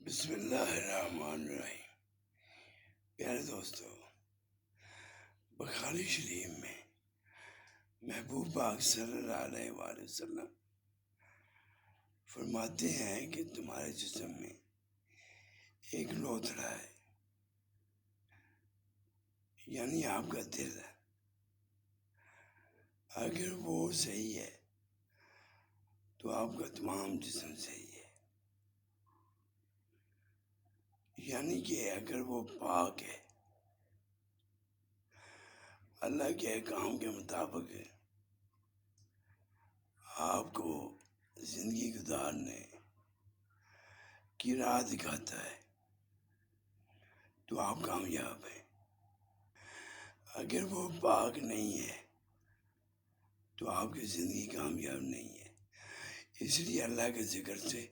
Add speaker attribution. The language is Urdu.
Speaker 1: بسم اللہ الرحمن الرحیم۔ پیارے دوستو، بخاری شریف میں محبوب پاک صلی اللہ علیہ وآلہ وسلم فرماتے ہیں کہ تمہارے جسم میں ایک لوتھڑا ہے، یعنی آپ کا دل ہے۔ اگر وہ صحیح ہے تو آپ کا تمام جسم صحیح ہے، یعنی کہ اگر وہ پاک ہے، اللہ کے احکام کے مطابق ہے، آپ کو زندگی گزارنے کی راہ دکھاتا ہے تو آپ کامیاب ہیں۔ اگر وہ پاک نہیں ہے تو آپ کی زندگی کامیاب نہیں ہے۔ اس لیے اللہ کے ذکر سے